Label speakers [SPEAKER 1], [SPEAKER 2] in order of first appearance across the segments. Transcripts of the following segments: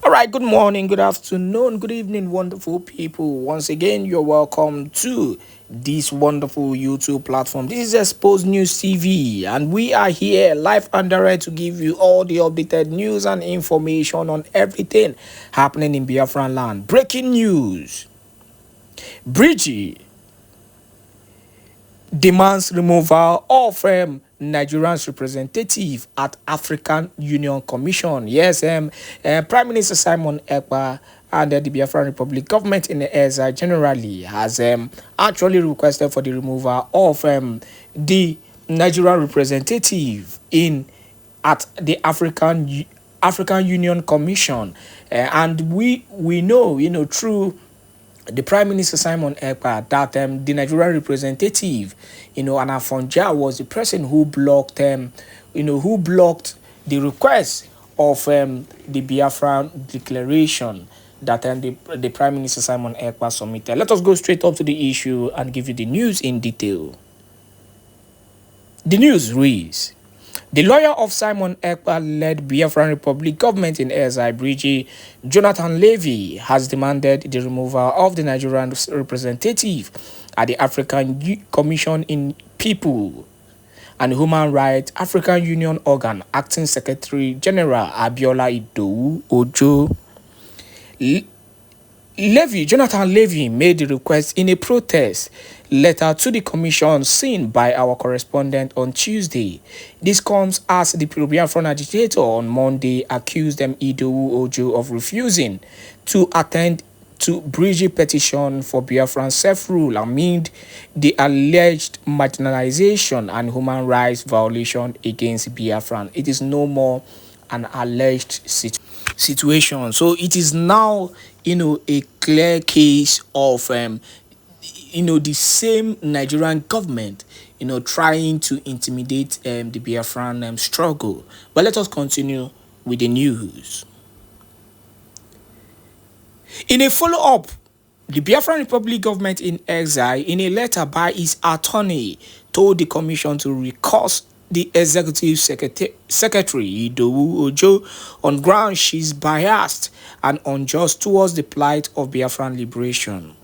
[SPEAKER 1] All right, good morning, good afternoon, good evening, wonderful people. Once again, you're welcome to this wonderful YouTube platform. This is Exposed News TV, and we are here live and direct to give you all the updated news and information on everything happening in Biafran land. Breaking news: Bridgie demands removal of Nigerian's representative at African Union Commission. Yes, Prime Minister Simon Èkpá and the Biafran Republic government in the ESA generally has actually requested for the removal of the Nigerian representative in at the African Union Commission, and we know through the Prime Minister Simon Èkpá that the Nigerian representative, Anafonja, was the person who blocked who blocked the request of the Biafran declaration that the Prime Minister Simon Èkpá submitted. Let us go straight up to the issue and give you the news in detail. The news reads: the lawyer of Simon Èkpá-led Biafran Republic government in Ezai Bridgie, Jonathan Levy, has demanded the removal of the Nigerian representative at the African Commission in People and Human Rights African Union organ, Acting Secretary General Abiola Idowu Ojo. Jonathan Levy made the request in a protest letter to the commission seen by our correspondent on Tuesday. This comes as the Biafran agitator on Monday accused Idowu Ojo of refusing to attend to Bridgie petition for Biafran self-rule amid the alleged marginalization and human rights violation against Biafran. It is no more an alleged situation. So it is now, a clear case of, the same Nigerian government, trying to intimidate the Biafran struggle. But let us continue with the news. In a follow-up, the Biafran Republic government in exile, in a letter by its attorney, told the commission to recuse the executive secretary Idowu Ojo on grounds she's biased and unjust towards the plight of Biafran liberation.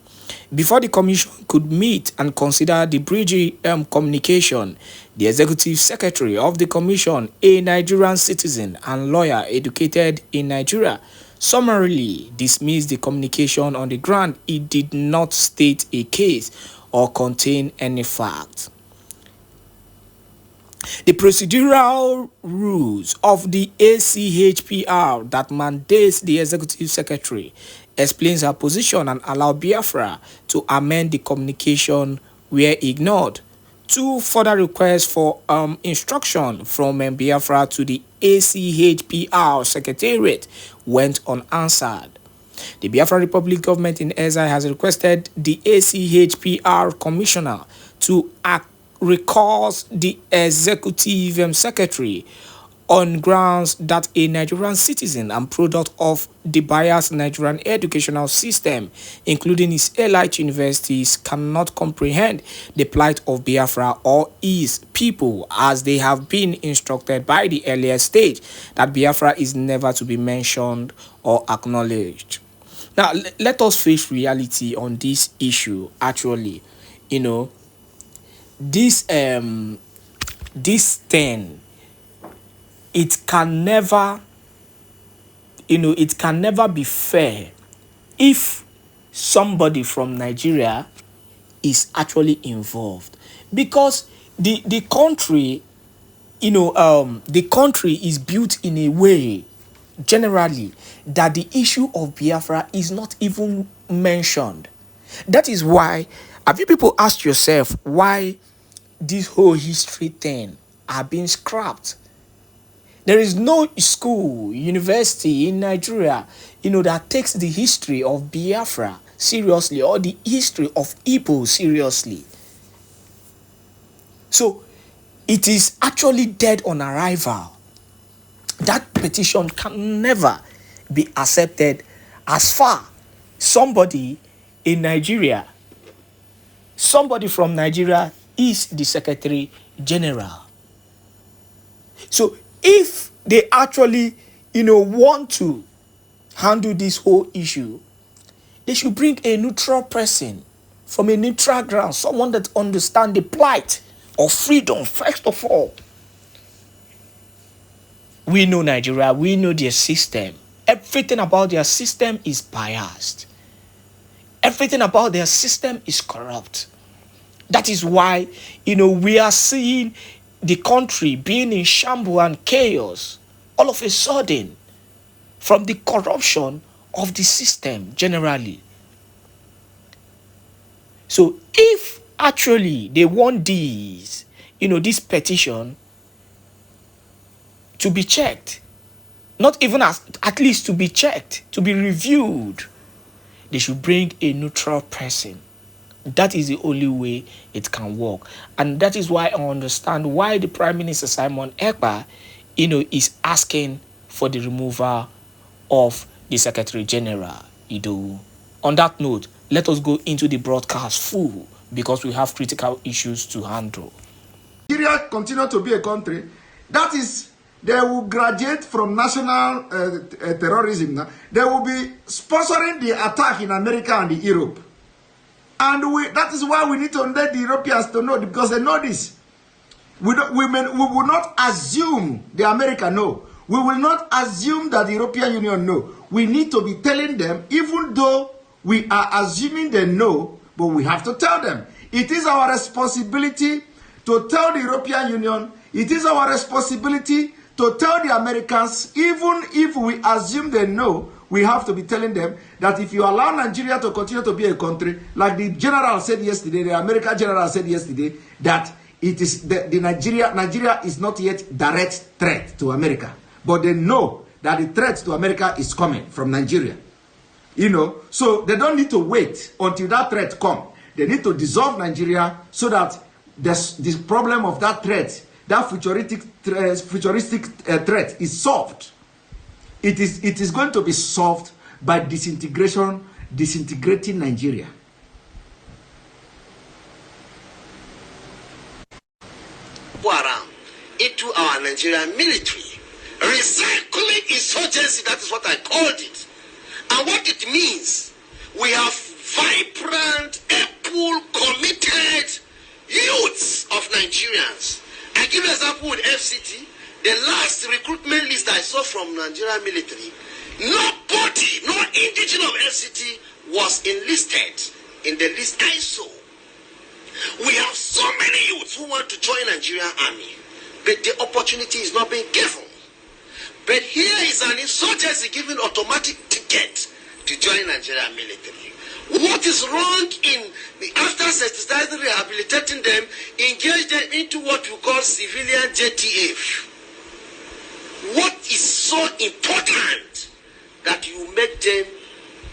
[SPEAKER 1] Before the commission could meet and consider the Bridgie communication, the executive secretary of the commission, a Nigerian citizen and lawyer educated in Nigeria, summarily dismissed the communication on the ground it did not state a case or contain any fact. The procedural rules of the ACHPR that mandates the executive secretary explains her position and allow Biafra to amend the communication were ignored. Two further requests for instruction from Biafra to the ACHPR Secretariat went unanswered. The Biafra Republic government in Ezai has requested the ACHPR Commissioner to recalls the executive secretary on grounds that a Nigerian citizen and product of the biased Nigerian educational system, including its elite universities, cannot comprehend the plight of Biafra or its people, as they have been instructed by the earlier stage that Biafra is never to be mentioned or acknowledged. Now, let us face reality on this issue. Actually, this thing, it can never be fair if somebody from Nigeria is actually involved, because the country the country is built in a way generally that the issue of Biafra is not even mentioned. That is why, have you people asked yourself why this whole history thing are being scrapped? There is no school, university in Nigeria, that takes the history of Biafra seriously, or the history of Igbo seriously. So it is actually dead on arrival. That petition can never be accepted as far somebody in Nigeria, somebody from Nigeria is the Secretary General. So if they actually, want to handle this whole issue, they should bring a neutral person from a neutral ground, someone that understands the plight of freedom, first of all. We know Nigeria, we know their system. Everything about their system is biased. Everything about their system is corrupt. That is why, we are seeing the country being in shambles and chaos all of a sudden from the corruption of the system generally. So if actually they want this petition to be checked, not even at least to be checked, to be reviewed, they should bring a neutral person. That is the only way it can work. And that is why I understand why the Prime Minister Simon Èkpá, is asking for the removal of the Secretary General. On that note, let us go into the broadcast full because we have critical issues to handle.
[SPEAKER 2] Nigeria continue to be a country that is, they will graduate from national terrorism. They will be sponsoring the attack in America and Europe. And that is why we need to let the Europeans to know, because they know this. We will not assume the America know. We will not assume that the European Union know. We need to be telling them, even though we are assuming they know, but we have to tell them. It is our responsibility to tell the European Union. It is our responsibility to tell the Americans, even if we assume they know, we have to be telling them that if you allow Nigeria to continue to be a country, like the general said yesterday, the American general said yesterday, that it is Nigeria is not yet direct threat to America, but they know that the threat to America is coming from Nigeria. So they don't need to wait until that threat comes. They need to dissolve Nigeria so that this problem of that threat, that futuristic threat is solved. It is going to be solved by disintegrating Nigeria.
[SPEAKER 3] Into our Nigerian military, recycling insurgency, that is what I called it. And what it means, we have vibrant, able, committed youths of Nigerians. I give an example with FCT. The last recruitment list I saw from Nigerian military, nobody, no indigenous of FCT was enlisted in the list I saw. We have so many youths who want to join Nigerian army, but the opportunity is not being given. But here is an insurgency giving automatic ticket to join Nigerian military. What is wrong in after sensitizing, rehabilitating them, engage them into what we call civilian JTF? What is so important that you make them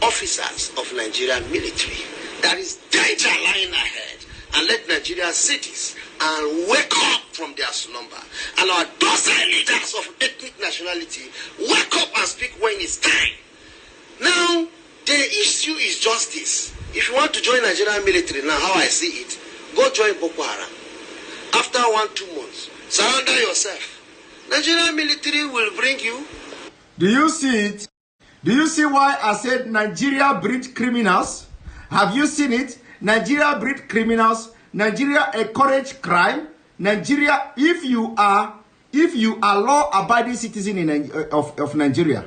[SPEAKER 3] officers of Nigerian military? There is danger lying ahead, and let Nigerian cities and wake up from their slumber. And our docile leaders of ethnic nationality wake up and speak when it's time. Now, the issue is justice. If you want to join Nigerian military, now how I see it, go join Boko Haram. After 1-2 months, surrender yourself. Nigerian military will bring you.
[SPEAKER 2] Do you see it? Do you see why I said Nigeria breed criminals? Have you seen it? Nigeria breed criminals. Nigeria encourage crime. Nigeria, if you are law-abiding citizen of Nigeria,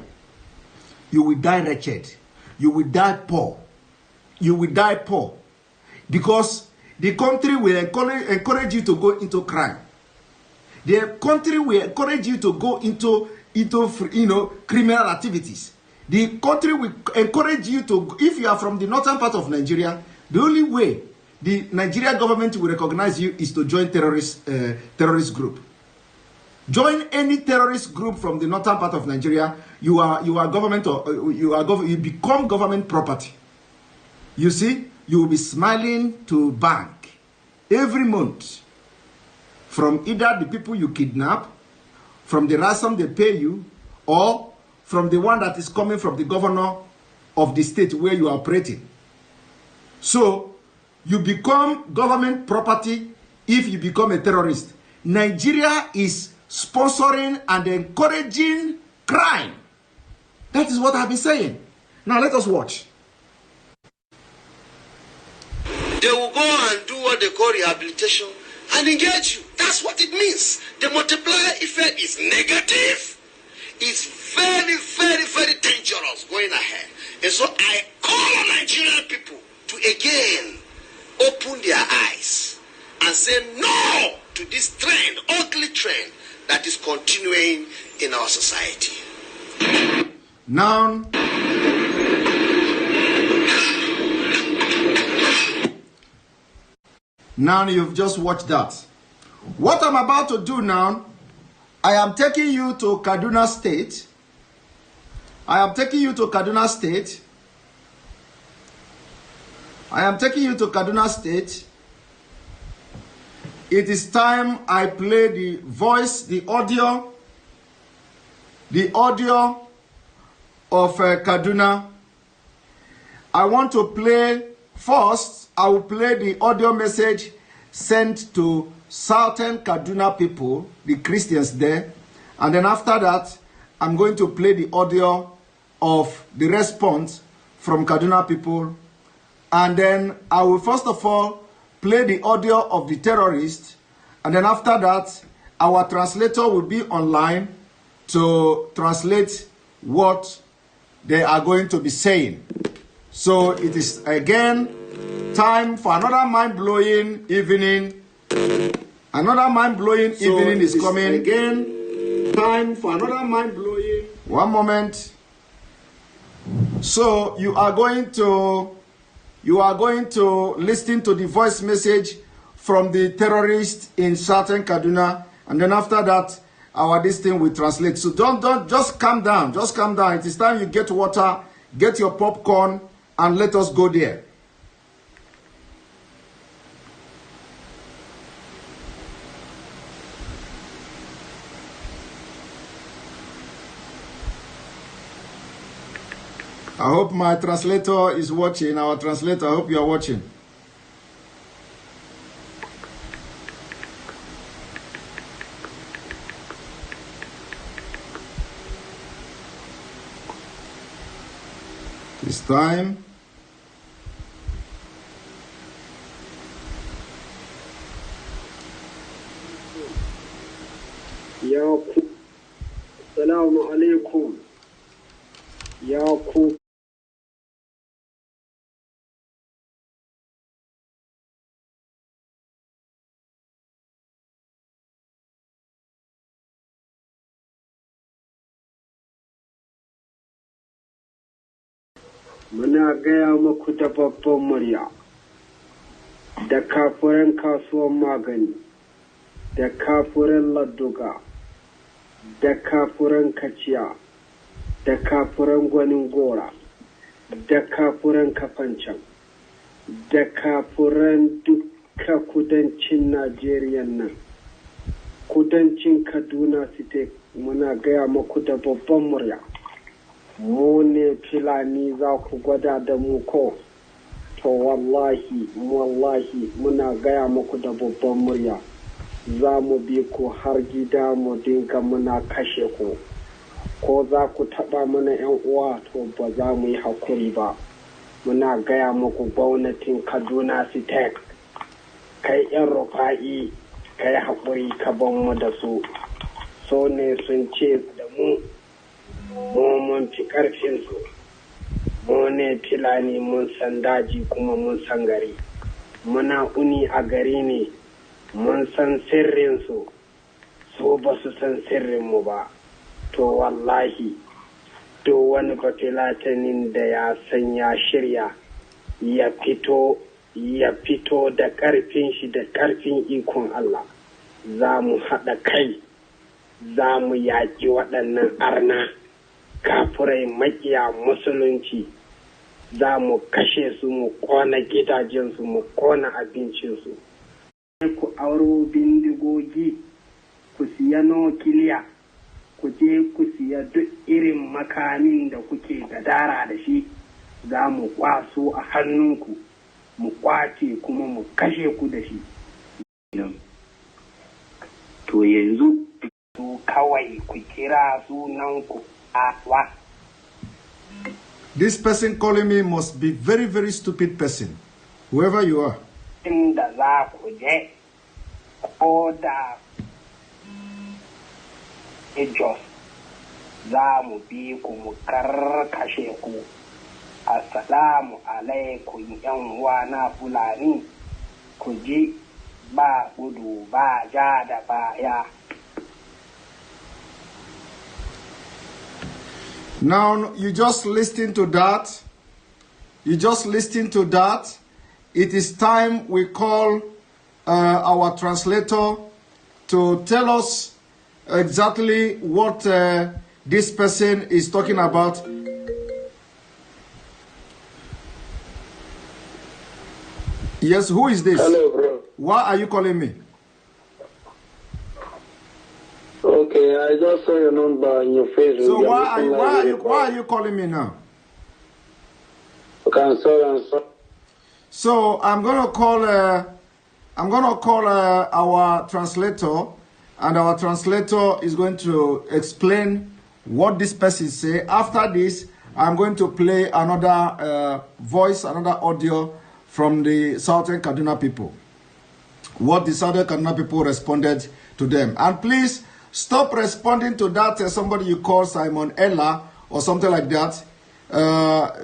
[SPEAKER 2] you will die wretched. You will die poor. You will die poor. Because the country will encourage you to go into crime. The country will encourage you to go into criminal activities. The country will encourage you to, if you are from the northern part of Nigeria, the only way the Nigerian government will recognize you is to join terrorist group. Join any terrorist group from the northern part of Nigeria. You are government, or you become government property. You see, you will be smiling to bank every month from either the people you kidnap, from the ransom they pay you, or from the one that is coming from the governor of the state where you are operating. So you become government property if you become a terrorist. Nigeria is sponsoring and encouraging crime. That is what I've been saying. Now let us watch.
[SPEAKER 3] They will go and do what they call rehabilitation and engage you. That's what it means. The multiplier effect is negative. It's very, very, very dangerous going ahead. And so I call on Nigerian people to again open their eyes and say no to this trend, ugly trend that is continuing in our society.
[SPEAKER 2] Now you've just watched that. What I'm about to do now, I am taking you to Kaduna State. I am taking you to Kaduna State. I am taking you to Kaduna State. It is time I play the voice, the audio of Kaduna. I want to play first. I will play the audio message sent to Southern Kaduna people, the Christians there. And then after that, I'm going to play the audio of the response from Kaduna people. And then I will first of all play the audio of the terrorists. And then after that, our translator will be online to translate what they are going to be saying. So it is again time for another mind-blowing evening. Another mind-blowing evening is coming. Again, time for another mind-blowing. One moment. So you are going to listen to the voice message from the terrorists in Southern Kaduna, and then after that, this thing will translate. So don't just calm down. Just calm down. It is time you get water, get your popcorn, and let us go there. I hope my translator is watching. Our translator, I hope you are watching. It's time.
[SPEAKER 4] Assalamu alaikum. Yaku. Muna gaya muku da babban murya, da kafuran kasuwan magani, da kafuran ladduga, da kafuran kaciya, da kafuran gwanin gora, da kafuran kafancan, da kafuran duka kudancin Najeriya nan, kudancin Kaduna State. Muna gaya muku da babban murya. Mu ne Fulani za ku gwada da mu ko? To wallahi muna gaya muku da babban murya. Za mu bi ku har gida mu dinga muna kashe ku. Ko za ku taɓa mana 'yan uwa, to ba za mu yi hakuri ba. Muna gaya muku gwamnatin Kaduna State. Kai 'yan Rufa'i, kai hakuri ka ban mu da su. So ne sun ce da mu mun fi ƙarfinsu. Mu ne Fulani, mun san daji kuma mun san gari. Muna uni a gari ne, mun san sirrinsu, so ba su san sirrinmu ba. To wallahi, to wani bafilatanin da ya san ya shirya ya fito da ƙarfin shi da ƙarfin ikon Allah. Za mu haɗa kai, za mu yaƙi waɗannan arna. Kafurai makiya musulunci, za mu kashe su, mu kona gidajensu, mu kona abincinsu. Ku auro bindigogi, ku siya nukiliya, ku je ku siya duk irin makamin da kuke gadara da shi, za mu kwaso a hannunku, mu kwace kuma mu kashe ku da shi. To yanzu, to kawai ku kira sunanku. Wa
[SPEAKER 2] This person calling me must be very, very stupid person. Whoever you are.
[SPEAKER 4] inda za ku je ko da Jos za mu bi ku mu karkashe ku. Assalamu alaikum yan uwana Fulani, ku ji ba gudu ba ja da baya.
[SPEAKER 2] Now, you just listen to that. You just listen to that. It is time we call our translator to tell us exactly what this person is talking about. Yes, who is this?
[SPEAKER 5] Hello, bro.
[SPEAKER 2] Why are you calling me?
[SPEAKER 5] Okay, I just saw your number in your Facebook.
[SPEAKER 2] So why are you calling me now?
[SPEAKER 5] Okay, I'm sorry.
[SPEAKER 2] So I'm gonna call our translator, and our translator is going to explain what this person say. After this, I'm going to play another voice, another audio from the Southern Kaduna people. What the Southern Kaduna people responded to them. And please stop responding to that somebody you call Simon Ella or something like that.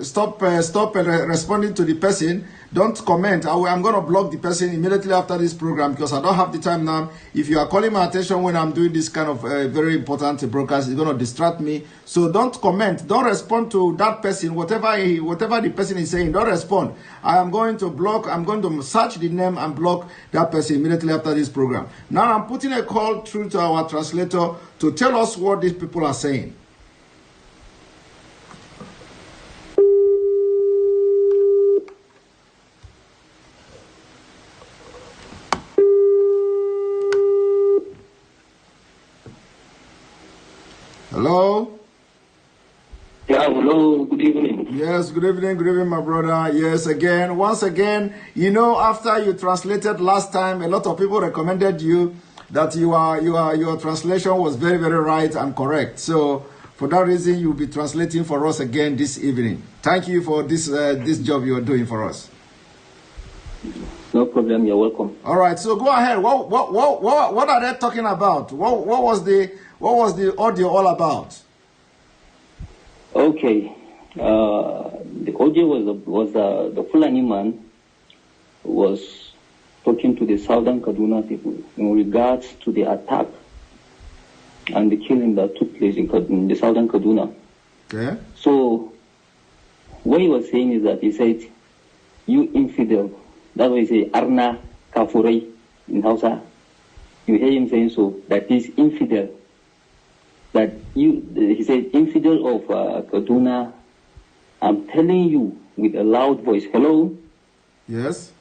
[SPEAKER 2] Stop responding to the person. Don't comment. I'm going to block the person immediately after this program because I don't have the time now. If you are calling my attention when I'm doing this kind of very important broadcast, it's going to distract me. So don't comment. Don't respond to that person. Whatever the person is saying, don't respond. I am going to block. I'm going to search the name and block that person immediately after this program. Now I'm putting a call through to our translator to tell us what these people are saying. Hello?
[SPEAKER 5] Yeah, hello, good evening.
[SPEAKER 2] Yes, good evening, my brother. Yes, once again, you know, after you translated last time, a lot of people recommended you that your translation was very, very right and correct. So for that reason, you'll be translating for us again this evening. Thank you for this job you are doing for us.
[SPEAKER 5] No problem, you're welcome.
[SPEAKER 2] All right, so go ahead. What are they talking about? What was the audio all about?
[SPEAKER 5] Okay, the audio was the Fulani man was talking to the Southern Kaduna people in regards to the attack and the killing that took place in the Southern Kaduna.
[SPEAKER 2] Okay.
[SPEAKER 5] So what he was saying is that he said, "You infidel." That's what he say, "Arna Kafurai" in Hausa. You hear him saying so. That is infidel. That he said, "Infidel of Kaduna, I'm telling you with a loud voice." Hello?
[SPEAKER 2] Yes.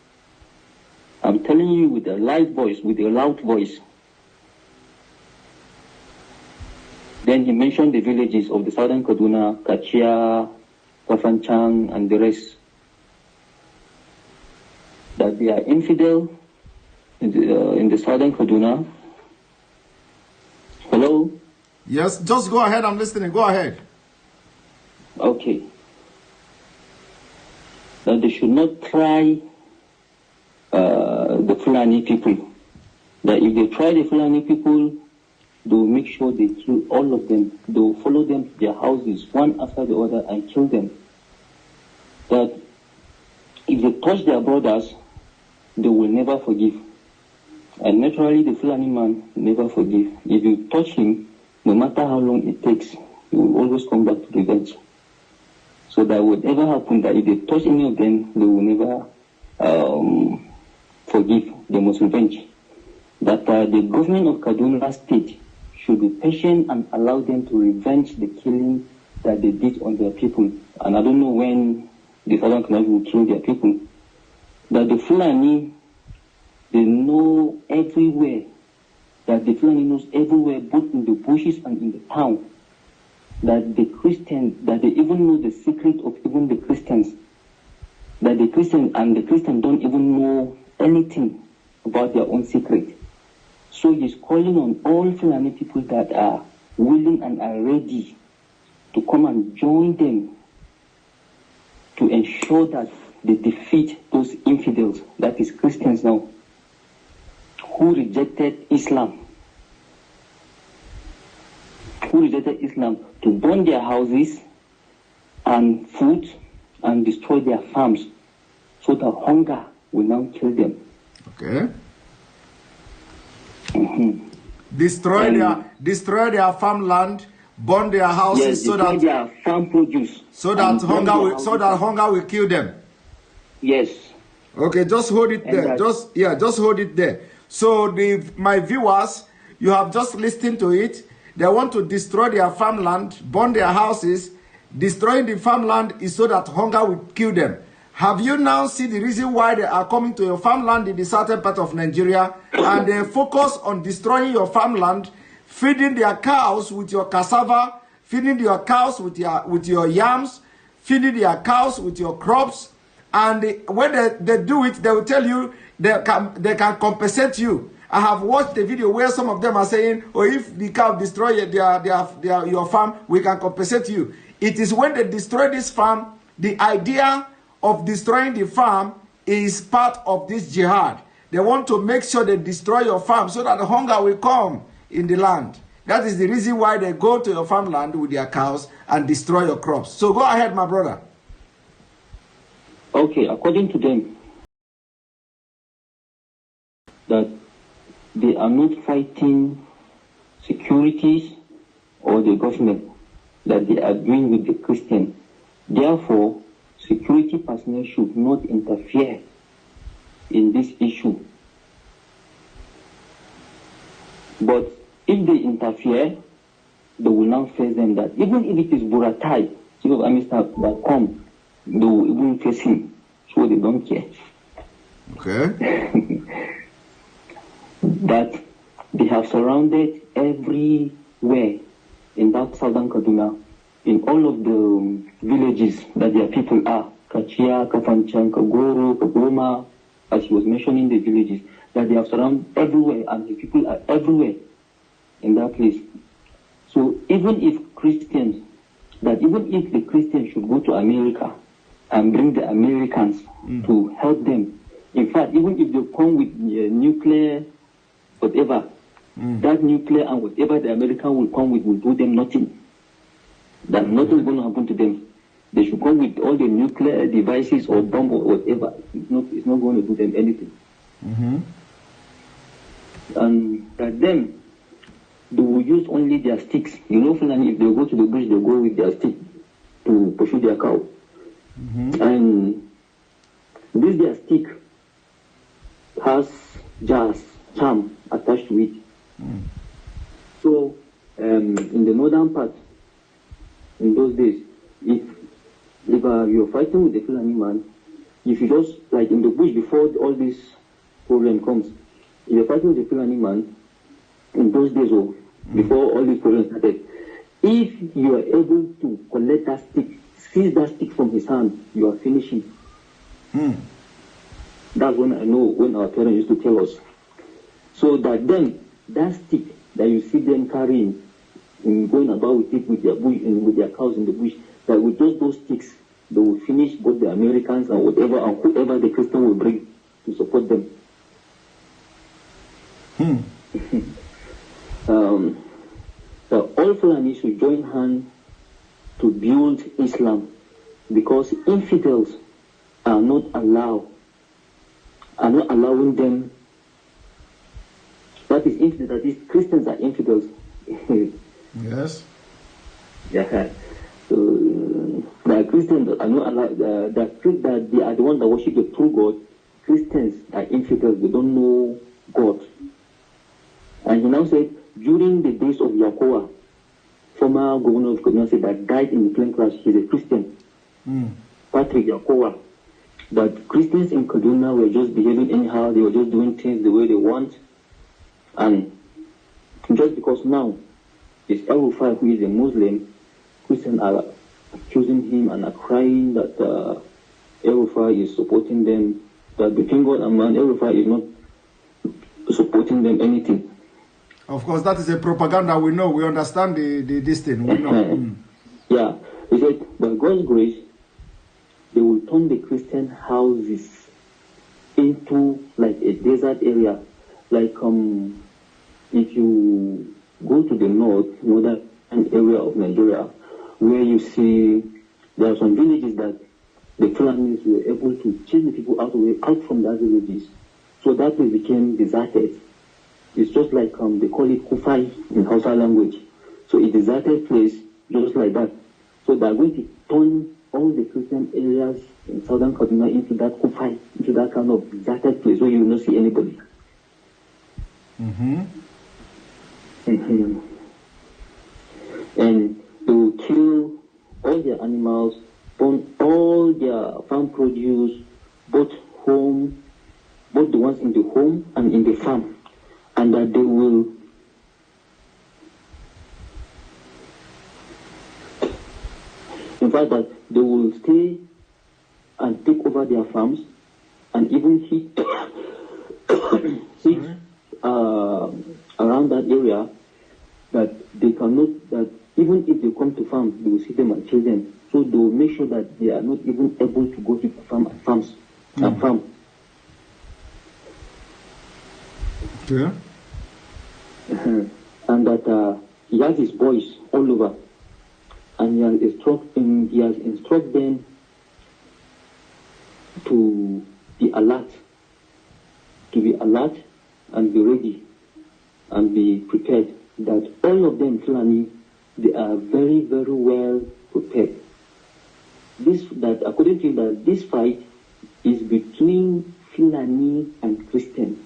[SPEAKER 5] I'm telling you with a loud voice. Then he mentioned the villages of the Southern Kaduna, Kachia, Kafanchang, and the rest. That they are infidel in the Southern Kaduna. Hello?
[SPEAKER 2] Yes, just go ahead. I'm listening. Go ahead.
[SPEAKER 5] Okay. That they should not try the Fulani people. That if they try the Fulani people, they will make sure they kill all of them. They will follow them to their houses, one after the other, and kill them. That if they touch their brothers, they will never forgive. And naturally, the Fulani man never forgive. If you touch him, no matter how long it takes, he will always come back to revenge. So that whatever happens, that if they touch any of them, they will never forgive. They must revenge. That the government of Kaduna State should be patient and allow them to revenge the killing that they did on their people. And I don't know when the Southern Kaduna will kill their people. That the Fulani, they know everywhere. That the Fulani knows everywhere, both in the bushes and in the town. That the Christians, that they even know the secret of even the Christians. That the Christians don't even know anything about their own secret. So he's calling on all Fulani people that are willing and are ready to come and join them ensure that they defeat those infidels, that is Christians now, who rejected Islam, to burn their houses and food and destroy their farms, so that hunger will now kill them.
[SPEAKER 2] Okay. Destroy their farmland, burn their houses,
[SPEAKER 5] yes,
[SPEAKER 2] so that
[SPEAKER 5] their farm produce,
[SPEAKER 2] so that hunger will kill them.
[SPEAKER 5] Yes.
[SPEAKER 2] Okay, just hold it there. Just hold it there. So my viewers, you have just listened to it. They want to destroy their farmland, burn their houses. Destroying the farmland is so that hunger will kill them. Have you now seen the reason why they are coming to your farmland in the southern part of Nigeria, and they focus on destroying your farmland, feeding their cows with your cassava, feeding your cows with your yams, feeding their cows with your crops, and when they do it, they will tell you they can compensate you. I have watched the video where some of them are saying, "Oh, if the cow destroy your farm, we can compensate you." It is when they destroy this farm, the idea of destroying the farm is part of this jihad. They want to make sure they destroy your farm so that the hunger will come in the land. That is the reason why they go to your farmland with their cows and destroy your crops. So go ahead, my brother.
[SPEAKER 5] Okay, according to them, that they are not fighting securities or the government, that they are doing with the Christian. Therefore, security personnel should not interfere in this issue. But if they interfere, they will now face them, that even if it is Buratai, chief of army staff, that come, they will even face him, so they don't care.
[SPEAKER 2] Okay.
[SPEAKER 5] That they have surrounded everywhere in that southern Kaduna, in all of the villages that their people are, Kachia, Kafanchan, Kagoro, Kagoma, as he was mentioning the villages, that they have surrounded everywhere, and the people are everywhere in that place. So even if the Christians should go to America and bring the Americans to help them, in fact, even if they come with nuclear, whatever, that nuclear and whatever the American will come with will do them nothing. That nothing is going to happen to them. They should come with all the nuclear devices or bomb or whatever. It's not going to do them anything. And that them, they will use only their sticks. You know, Fulani, if they go to the bush, they go with their stick to pursue their cow. And this their stick has jars, charm attached to it. So, in the northern part, in those days, if you're fighting with a Fulani man, if you just, like in the bush before all this problem comes, if you're fighting with a Fulani man, in those days, or before all these problems started, if you are able to collect that stick, seize that stick from his hand, you are finishing. That's when I know, when our parents used to tell us. So that then, that stick that you see them carrying, and going about with it with their bush and with their cows in the bush, that with those sticks, they will finish both the Americans and whatever and whoever the Christian will bring to support them. The all Fulani should join hands to build Islam, because infidels are not allowing them. That is Christians are infidels.
[SPEAKER 2] Yes.
[SPEAKER 5] Yeah. So the Christians are not allowed. That they are the ones that worship the true God. Christians are infidels. They don't know God. And he now said, during the days of Yakowa, former governor of Kaduna State that died in the plane crash, he's a Christian. Patrick Yakowa. But Christians in Kaduna were just behaving anyhow. They were just doing things the way they want. And just because now it's El Rufai who is a Muslim, Christians are accusing him and are crying that El Rufai is supporting them. That between God and man, El Rufai is not supporting them anything.
[SPEAKER 2] Of course, that is a propaganda. We know. We understand this thing. We know.
[SPEAKER 5] Yeah. He said, by God's grace, they will turn the Christian houses into like a desert area. Like if you go to the northern area of Nigeria, where you see there are some villages that the Fulanis were able to chase the people out from that villages. So that place became deserted. It's just like they call it Kufai in Hausa language. So a deserted place, just like that. So they're going to turn all the Christian areas in southern Kaduna into that Kufai, into that kind of deserted place where you will not see anybody. And they will kill all their animals, burn all their farm produce, both the ones in the home and in the farm, and that they will in fact that they will stay and take over their farms and even hit around that area, that they cannot, that even if they come to farm, they will see them and kill them. So they will make sure that they are not even able to go to farm and farm.
[SPEAKER 2] Yeah.
[SPEAKER 5] And that he has his boys all over, and he has instructed them to be alert and be ready and be prepared. That all of them, Fulani, they are very, very well prepared. According to him, that this fight is between Fulani and Christian.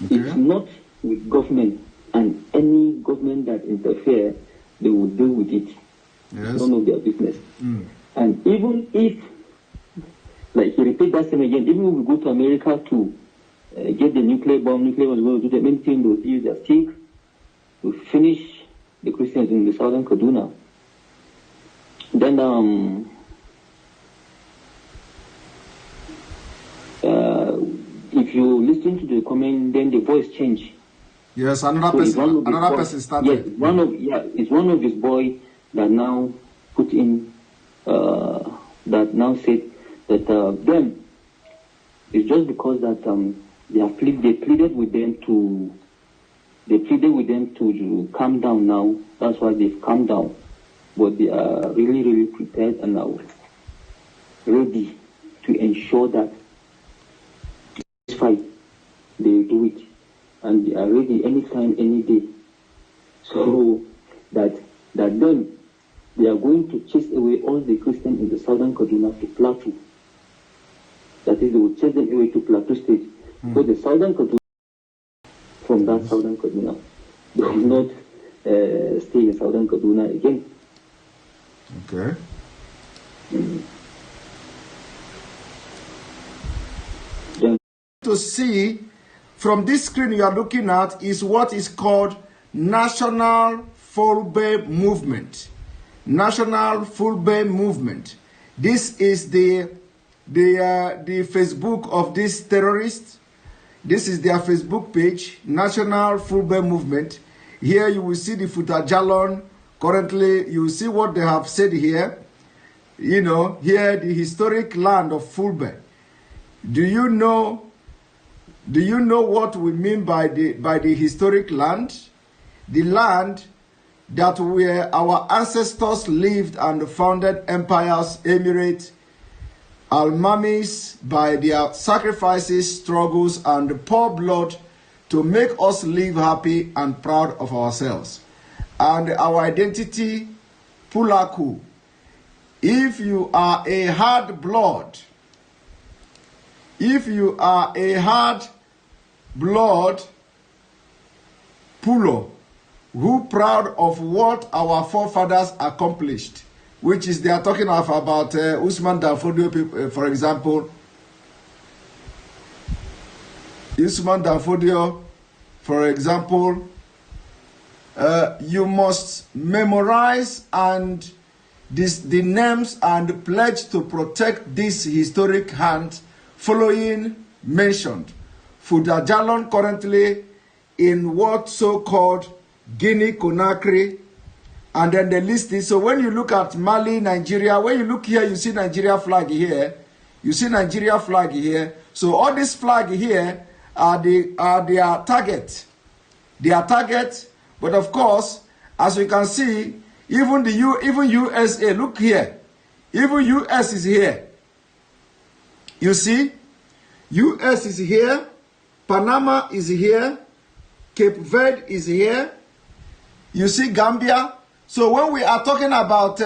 [SPEAKER 5] Okay. It's not with government, and any government that interfere, they will deal with it. Yes. It's none of their business. And even if, like he repeat that same again, even if we go to America to get the nuclear bomb is going to do the main thing, they'll use their stick to finish the Christians in the southern Kaduna. Then if you listen to the comment, then the voice change.
[SPEAKER 2] Yes, another person started.
[SPEAKER 5] Yes, it's one of his boys that now put in that now said that them, it's just because that they pleaded with them to calm down now. That's why they've calmed down. But they are really, really prepared and now ready to ensure that this fight, they do it. And they are ready anytime, any day. So that then they are going to chase away all the Christians in the southern Kaduna to Plateau. That is, they will chase them away to Plateau State. So the southern Kaduna, from that southern Kaduna, they will not stay in southern Kaduna again.
[SPEAKER 2] Okay. To see from this screen you are looking at is what is called National Fulbe Movement. National Fulbe Movement. This is the Facebook of this terrorist. This is their Facebook page, National Fulbe Movement. Here you will see the Futajalon. Currently, you will see what they have said here. You know, here the historic land of Fulbe. Do you know what we mean by the historic land? The land that where our ancestors lived and founded empires, emirates, almamis by their sacrifices, struggles, and poor blood to make us live happy and proud of ourselves. And our identity, Pulaku. If you are a hard blood, Pulo, who proud of what our forefathers accomplished, which is they are talking about Usman Danfodio, for example. Usman Danfodio, for example, you must memorize and the names and pledge to protect this historic hand following mentioned. Fudajalon currently in what so-called Guinea Conakry And then they list it. So when you look at Mali, Nigeria, when you look here, you see Nigeria flag here. You see Nigeria flag here. So all this flag here are their target. Their target. But of course, as you can see, even USA, look here. Even US is here. You see? US is here. Panama is here. Cape Verde is here. You see Gambia. So when we are talking about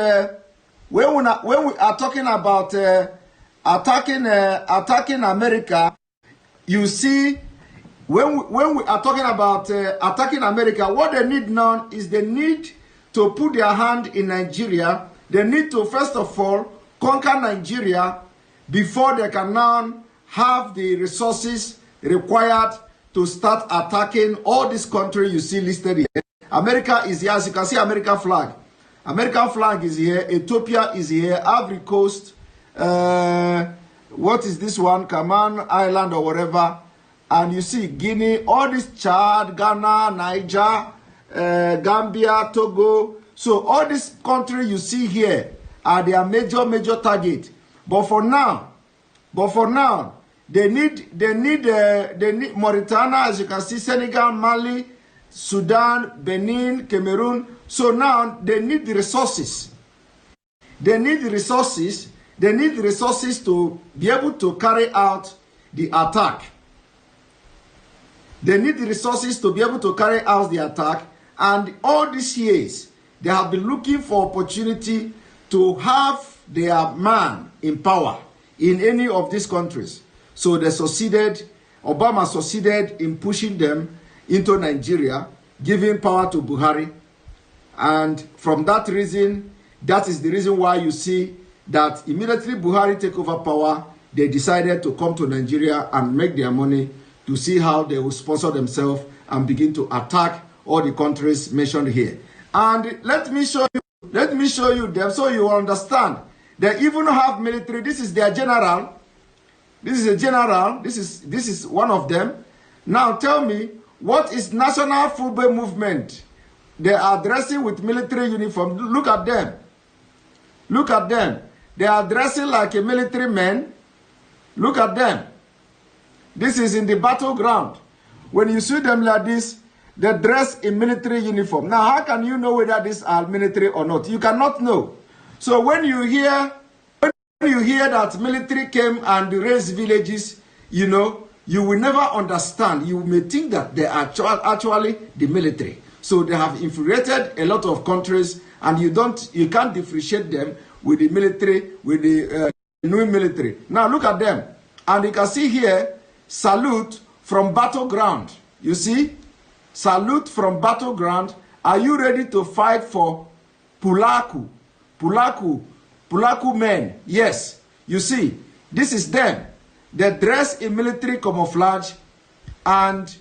[SPEAKER 2] attacking America, you see when we are talking about attacking America, what they need now is they need to put their hand in Nigeria. They need to first of all conquer Nigeria before they can now have the resources required to start attacking all this country you see listed here. America is here, as you can see, American flag. American flag is here. Ethiopia is here. Ivory Coast. What is this one? Cayman Island or whatever. And you see Guinea, all this Chad, Ghana, Niger, Gambia, Togo. So all this country you see here are their major target. But for now, they need Mauritania, as you can see, Senegal, Mali, Sudan, Benin, Cameroon. So now they need the resources. They need the resources. They need the resources to be able to carry out the attack. They need the resources to be able to carry out the attack. And all these years, they have been looking for opportunity to have their man in power in any of these countries. So they succeeded, Obama succeeded in pushing them into Nigeria, giving power to Buhari. And from that reason, that is the reason why you see that immediately Buhari take over power, they decided to come to Nigeria and make their money to see how they will sponsor themselves and begin to attack all the countries mentioned here. And let me show you them so you understand. They even have military. This is their general. This is a general. This is one of them. Now tell me, what is National Football Movement? They are dressing with military uniform. Look at them. Look at them. They are dressing like a military man. Look at them. This is in the battleground. When you see them like this, they dress in military uniform. Now, how can you know whether these are military or not? You cannot know. So when you hear that military came and raised villages, you know, you will never understand. You may think that they are actually the military. So they have infiltrated a lot of countries, and you can't differentiate them with the military, with the new military. Now look at them, and you can see here, salute from battleground. You see, salute from battleground. Are you ready to fight for Pulaku? Pulaku men. Yes. You see, this is them. They dress in military camouflage, and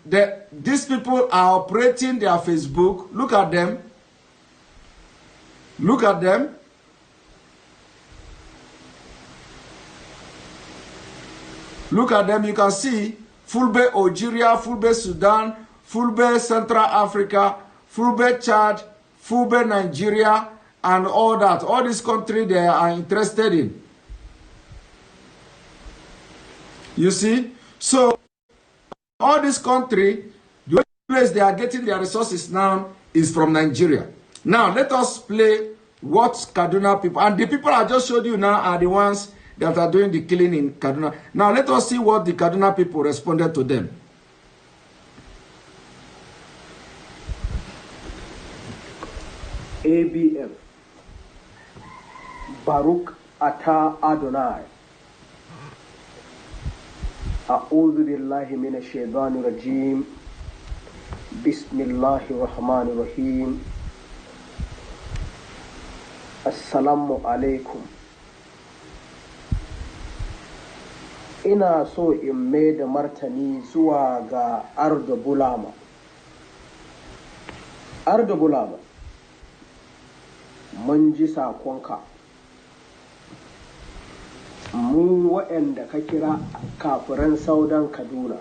[SPEAKER 2] these people are operating their Facebook. Look at them. Look at them. Look at them. You can see Fulbe Algeria, Fulbe Sudan, Fulbe Central Africa, Fulbe Chad, Fulbe Nigeria, and all that. All these countries they are interested in. You see? So, all this country, the only place they are getting their resources now is from Nigeria. Now, let us play what Kaduna people, and the people I just showed you now are the ones that are doing the killing in Kaduna. Now, let us see what the Kaduna people responded to them.
[SPEAKER 4] ABF Baruch Ata Adonai A'udhu billahi minash shaitanir rajim. Bismillahir rahmanir rahim. Assalamu alaikum. Ina so in mai da martani zuwa ga Arda Bulama. Arda Bulama, mun ji sakonka. Mu waɗanda ka kira kafiran Saudan Kaduna.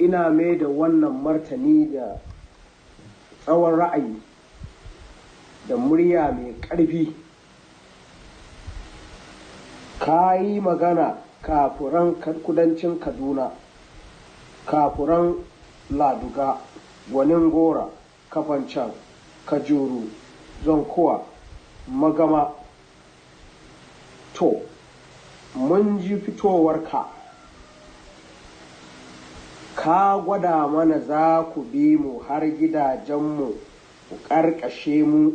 [SPEAKER 4] Ina mai da wannan martani da tsawon ra'ayi da murya mai ƙarfi. Ka yi magana kafuran kudancin Kaduna, kafuran Laduga, Gwanin Gora, Kafancan, Kajuru, Zonkowa, Magama. To, mun ji fitowarka, ka gwada mana za ku bi mu har gidajenmu ku ƙarƙashe mu,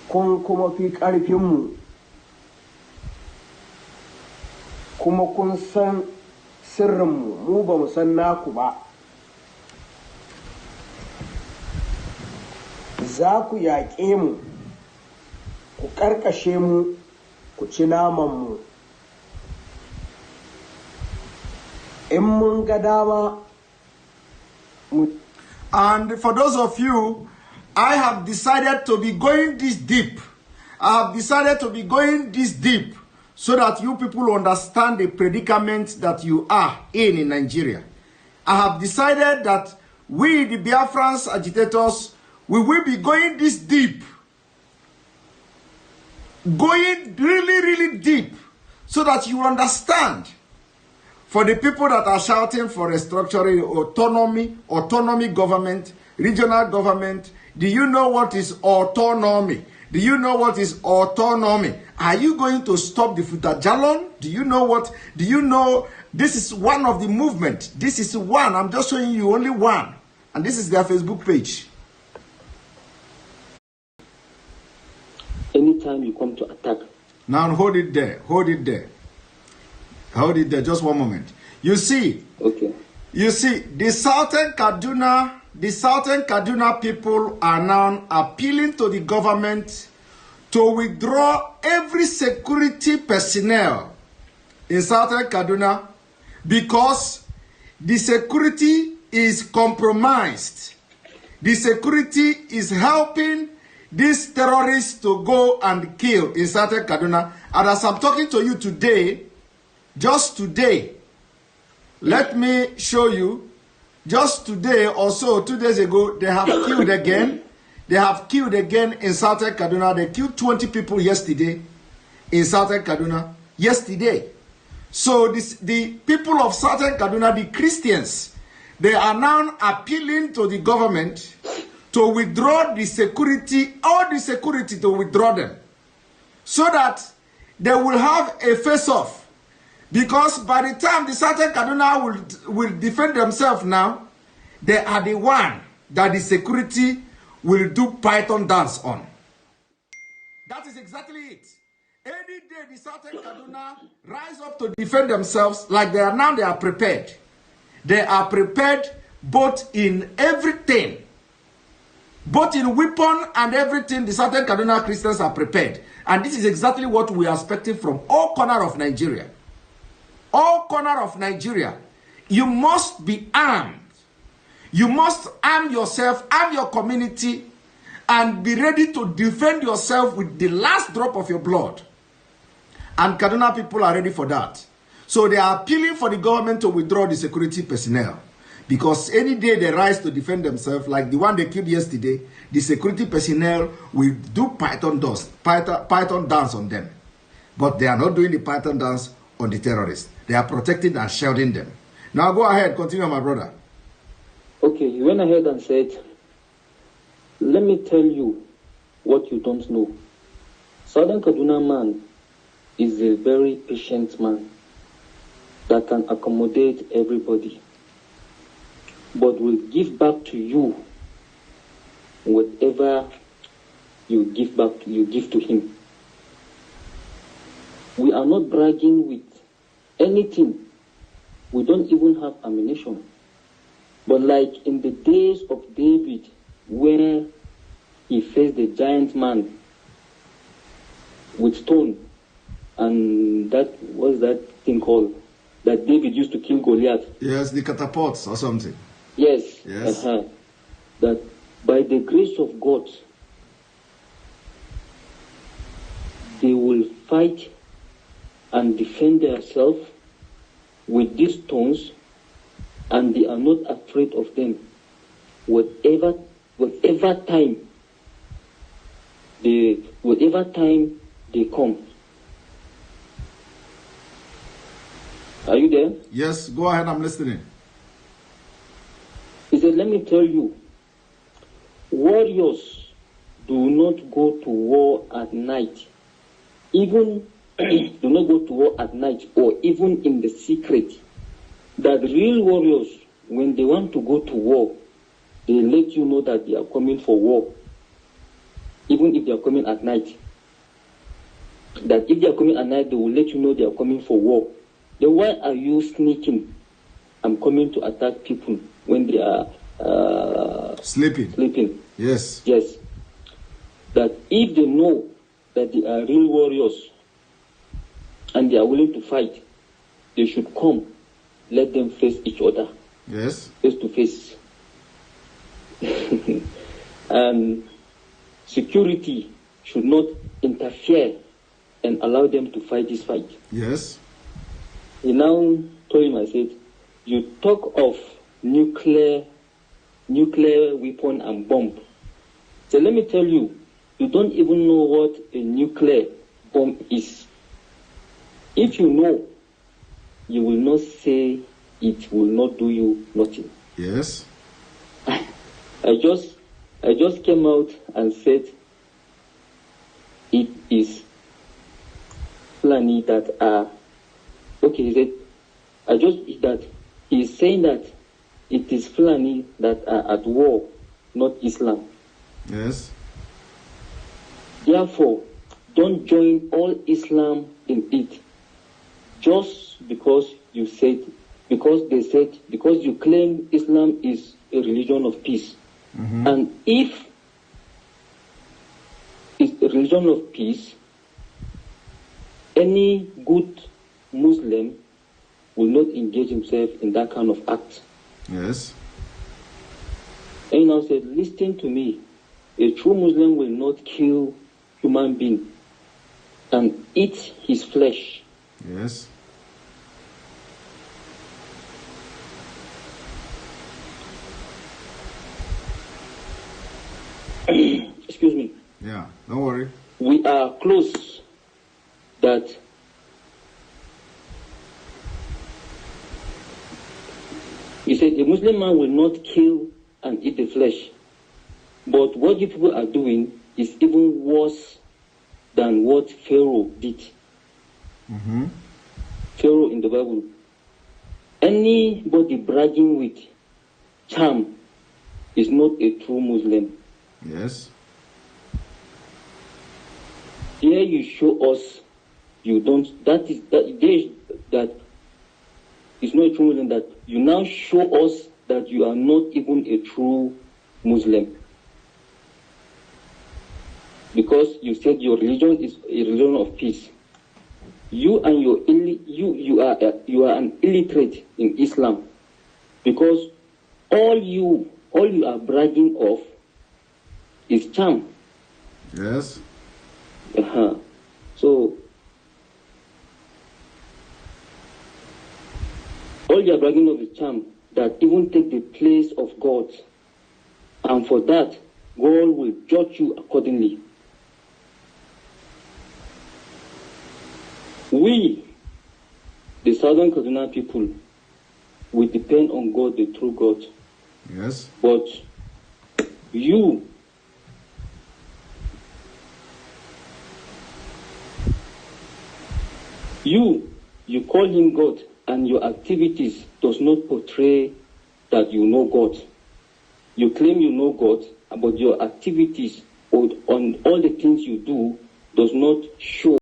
[SPEAKER 4] kun kuma fi ƙarfinmu, kuma kun san sirrinmu, mu ba mu san naku ba. Za ku yaƙe mu, ku ƙarƙashe mu, ku ci namanmu. In mun ga dama.
[SPEAKER 2] And for those of you, I have decided to be going this deep. I have decided to be going this deep so that you people understand the predicament that you are in Nigeria. I have decided that we, the Biafrans agitators, we will be going this deep. Going really, really deep so that you understand. For the people that are shouting for restructuring, autonomy government, regional government, do you know what is autonomy? Do you know what is autonomy? Are you going to stop the Futajalon? Do you know this is one of the movement? This is one. I'm just showing you only one. And this is their Facebook page.
[SPEAKER 5] Anytime you come to attack.
[SPEAKER 2] Now hold it there. Hold it there. Hold it there. Just one moment. You see.
[SPEAKER 5] Okay.
[SPEAKER 2] You see, the Southern Kaduna people are now appealing to the government to withdraw every security personnel in Southern Kaduna because the security is compromised. The security is helping these terrorists to go and kill in Southern Kaduna. And as I'm talking to you today, just today, let me show you, just today or so, 2 days ago, they have killed again. They have killed again in Southern Kaduna. They killed 20 people yesterday in Southern Kaduna. Yesterday. So the people of Southern Kaduna, the Christians, they are now appealing to the government to withdraw the security, all the security to withdraw them. So that they will have a face-off. Because by the time the Southern Kaduna will defend themselves now, they are the one that the security will do Python dance on. That is exactly it. Any day the Southern Kaduna rise up to defend themselves, like they are now, they are prepared. They are prepared both in everything. Both in weapon and everything, the Southern Kaduna Christians are prepared. And this is exactly what we are expecting from all corners of Nigeria. All corners of Nigeria. You must be armed. You must arm yourself, arm your community, and be ready to defend yourself with the last drop of your blood. And Kaduna people are ready for that. So they are appealing for the government to withdraw the security personnel. Because any day they rise to defend themselves, like the one they killed yesterday, the security personnel will do Python dance on them. But they are not doing the Python dance on the terrorists. They are protecting and shielding them. Now go ahead, continue, my brother.
[SPEAKER 5] Okay, you went ahead and said, let me tell you what you don't know. Southern Kaduna man is a very patient man that can accommodate everybody, but will give back to you whatever you give to him. We are not bragging with anything. We don't even have ammunition. But like in the days of David, where he faced the giant man with stone, and that was that thing called that David used to kill Goliath.
[SPEAKER 2] Yes, the catapults or something.
[SPEAKER 5] Yes.
[SPEAKER 2] Yes.
[SPEAKER 5] That by the grace of God, they will fight and defend themselves with these stones, and they are not afraid of them. whatever time they come. Are you there?
[SPEAKER 2] Yes, go ahead, I'm listening.
[SPEAKER 5] He said, let me tell you, warriors do not go to war at night. Even do not go to war at night or even in the secret. That real warriors, when they want to go to war, they let you know that they are coming for war. Even if they are coming at night. That if they are coming at night, they will let you know they are coming for war. Then why are you sneaking? I'm coming to attack people when they are sleeping.
[SPEAKER 2] Yes.
[SPEAKER 5] Yes. That if they know that they are real warriors and they are willing to fight, they should come. Let them face each other.
[SPEAKER 2] Yes.
[SPEAKER 5] Face to face. And security should not interfere and allow them to fight this fight.
[SPEAKER 2] Yes.
[SPEAKER 5] He now told him, I said, you talk of nuclear weapon and bomb. So let me tell you, you don't even know what a nuclear bomb is. If you know, you will not say it will not do you nothing.
[SPEAKER 2] Yes.
[SPEAKER 5] I just came out and said it is Fulani that are okay. He said he's saying that it is Fulani that are at war, not Islam.
[SPEAKER 2] Yes.
[SPEAKER 5] Therefore, don't join all Islam in it. Just because you claim Islam is a religion of peace. Mm-hmm. And if it's a religion of peace, any good Muslim will not engage himself in that kind of act.
[SPEAKER 2] Yes.
[SPEAKER 5] And he now said, listen to me. A true Muslim will not kill human being and eat his flesh.
[SPEAKER 2] Yes.
[SPEAKER 5] Excuse me.
[SPEAKER 2] Yeah, don't worry.
[SPEAKER 5] We are close that he said a Muslim man will not kill and eat the flesh. But what you people are doing is even worse than what Pharaoh did.
[SPEAKER 2] Mm-hmm.
[SPEAKER 5] Pharaoh in the Bible. Anybody bragging with charm is not a true Muslim.
[SPEAKER 2] Yes.
[SPEAKER 5] Here you show us you don't. That is not a true Muslim. That you now show us that you are not even a true Muslim. Because you said your religion is a religion of peace. You and you are an illiterate in Islam, because all you are bragging of is charm.
[SPEAKER 2] Yes.
[SPEAKER 5] So all you are bragging of is charm that even take the place of God, and for that God will judge you accordingly. We, the Southern Kaduna people, we depend on God, the true God.
[SPEAKER 2] Yes.
[SPEAKER 5] But you call him God, and your activities does not portray that you know God. You claim you know God, but your activities on all the things you do does not show